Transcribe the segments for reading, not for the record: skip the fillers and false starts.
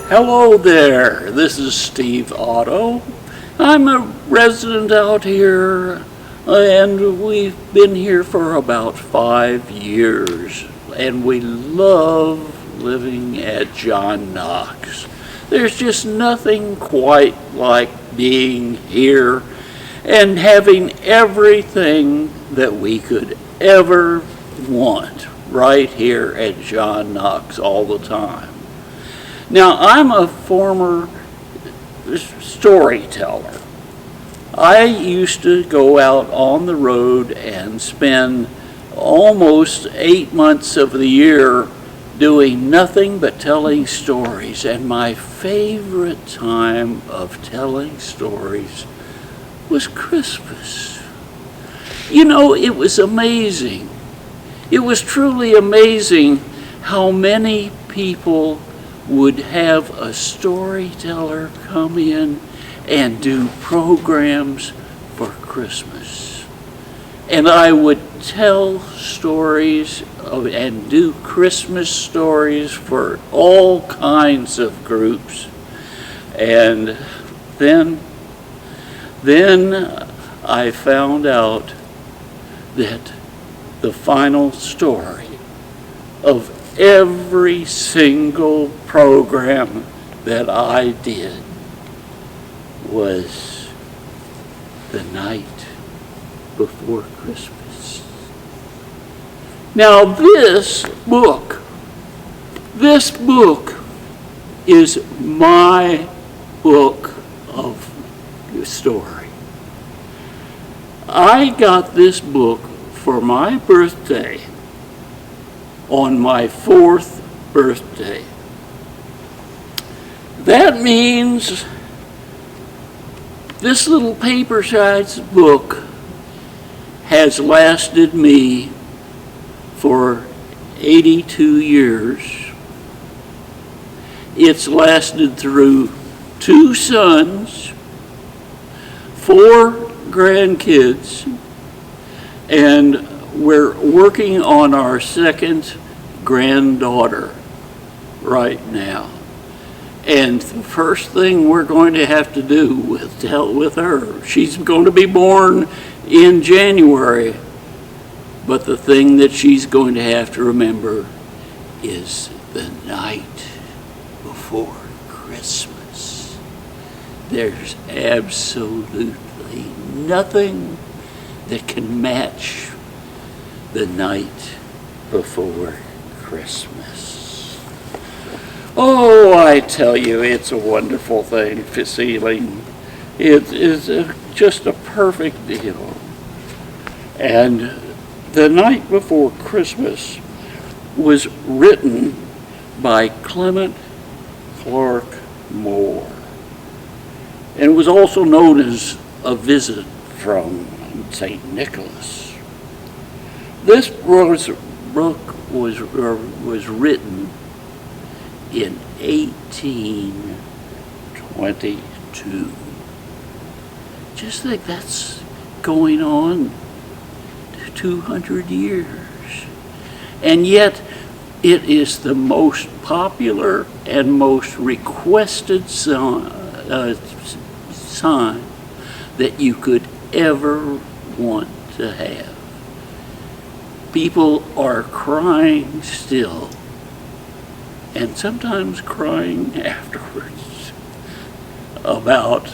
Hello there, this is Steve Otto. I'm a resident out here and we've been here for about 5 years and we love living at John Knox. There's just nothing quite like being here and having everything that we could ever want right here at John Knox all the time. Now, I'm a former storyteller. I used to go out on the road and spend almost 8 months of the year doing nothing but telling stories. And my favorite time of telling stories was Christmas. You know, it was amazing. It was truly amazing how many people would have a storyteller come in and do programs for Christmas. And I would tell stories and do Christmas stories for all kinds of groups. And then I found out that the final story of every single program that I did was the night before Christmas. Now this book is my book of story. I got this book for my birthday on my 4th birthday. That means this little paper-sized book has lasted me for 82 years. It's lasted through 2 sons, 4 grandkids, and we're working on our 2nd granddaughter right now. And the first thing we're going to have to do with her, she's going to be born in January, but the thing that she's going to have to remember is the night before Christmas. There's absolutely nothing that can match the night before Christmas. Oh, I tell you, it's a wonderful feeling. It is just a perfect deal. And the night before Christmas was written by Clement Clark Moore. And it was also known as A Visit from St. Nicholas. This book was written in 1822. Just think that's going on 200 years. And yet it is the most popular and most requested sign that you could ever want to have. People are crying still, and sometimes crying afterwards, about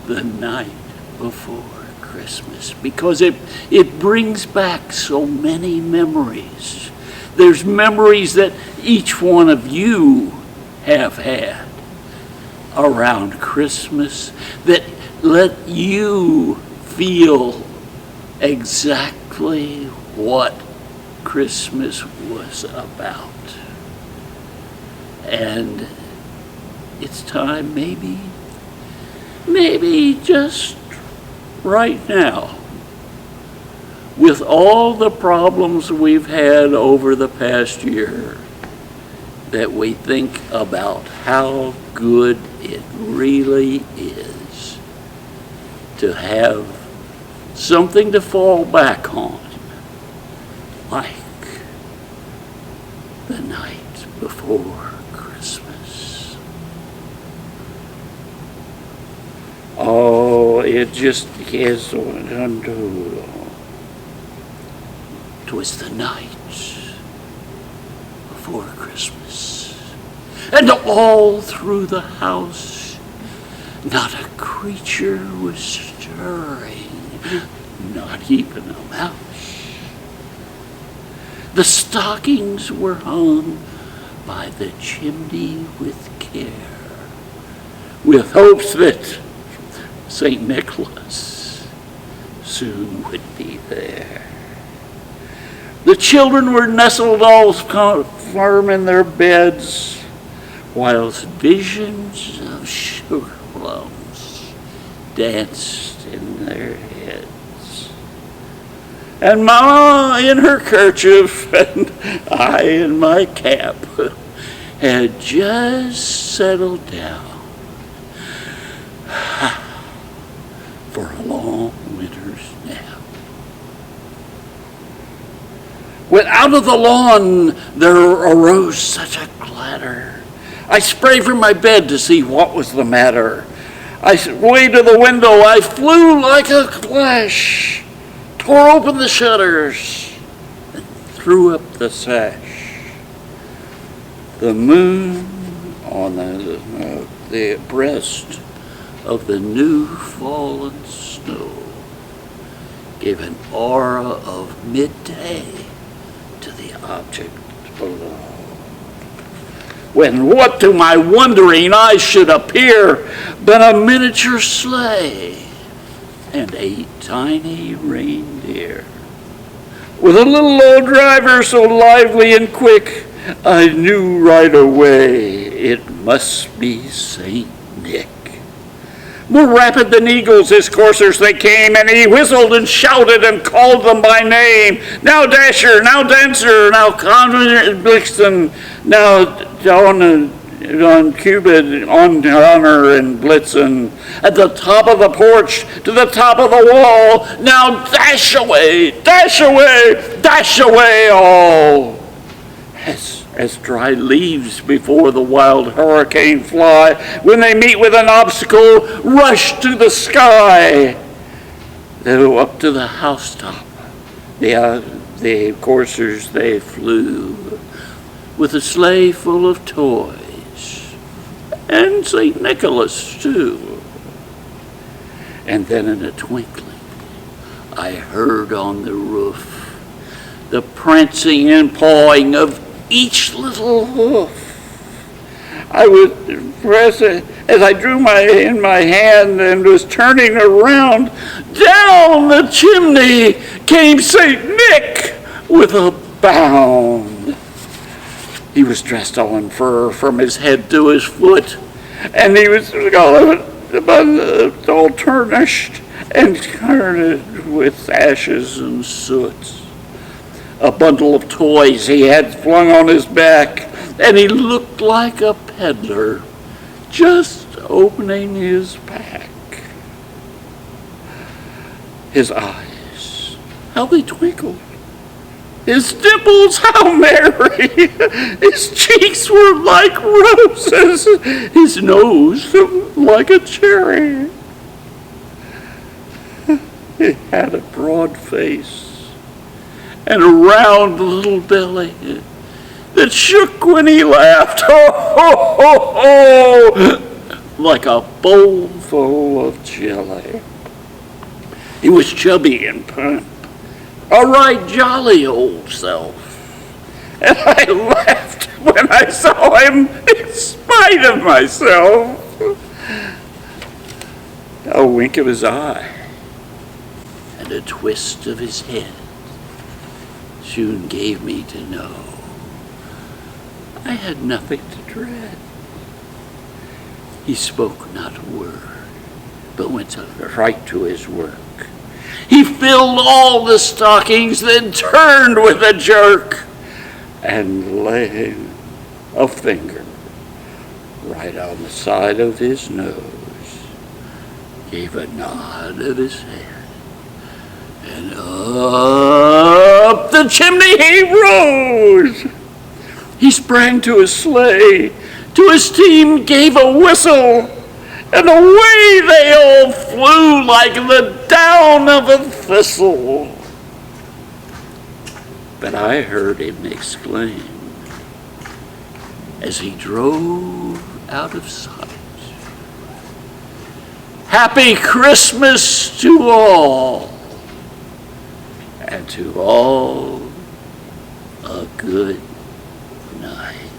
the night before Christmas, because it brings back so many memories. There's memories that each one of you have had around Christmas that let you feel exactly what Christmas was about. And it's time maybe just right now, with all the problems we've had over the past year, that we think about how good it really is to have something to fall back on, like the night before Christmas. it just is unto. 'Twas the night before Christmas, and all through the house not a creature was stirring, not even a mouse. The stockings were hung by the chimney with care, with hopes that St. Nicholas soon would be there. The children were nestled all firm in their beds, whilst visions of sugar plums danced in their heads. And Mama in her kerchief and I in my cap had just settled down for a long winter's nap. When out of the lawn there arose such a clatter, I sprang from my bed to see what was the matter. I way to the window, I flew like a flash, tore open the shutters, and threw up the sash. The moon on the breast of the new fallen snow gave an aura of midday to the object below. When what to my wondering eyes should appear but a miniature sleigh and 8 tiny reindeer. With a little old driver so lively and quick, I knew right away it must be St. Nick. More rapid than eagles his coursers they came, and he whistled and shouted and called them by name. Now Dasher, now Dancer, now Conrad and Blixen, now on Cupid, on Honor and Blitzen. At the top of the porch, to the top of the wall, now dash away, dash away, dash away all. As dry leaves before the wild hurricane fly, when they meet with an obstacle, rush to the sky. Though up to the housetop, the coursers they flew, with a sleigh full of toys, and St. Nicholas too. And then in a twinkling, I heard on the roof the prancing and pawing of each little hoof. I would press it as I drew in my hand and was turning around. Down the chimney came St. Nick with a bound. He was dressed all in fur from his head to his foot, and he was all tarnished and covered with ashes and soot. A bundle of toys he had flung on his back, and he looked like a peddler just opening his pack. His eyes, how they twinkled. His dimples, how merry. His cheeks were like roses. His nose like a cherry. He had a broad face and a round little belly that shook when he laughed, ho, ho, ho, ho, like a bowl full of jelly. He was chubby and plump, a right jolly old self, and I laughed when I saw him in spite of myself. A wink of his eye and a twist of his head soon gave me to know I had nothing to dread. He spoke not a word, but went right to his work. He filled all the stockings, then turned with a jerk and laid a finger right on the side of his nose, gave a nod of his head, and up the chimney he rose. He sprang to his sleigh, to his team gave a whistle, and away they all flew like the down of a thistle. But I heard him exclaim as he drove out of sight, "Happy Christmas to all, and to all a good night."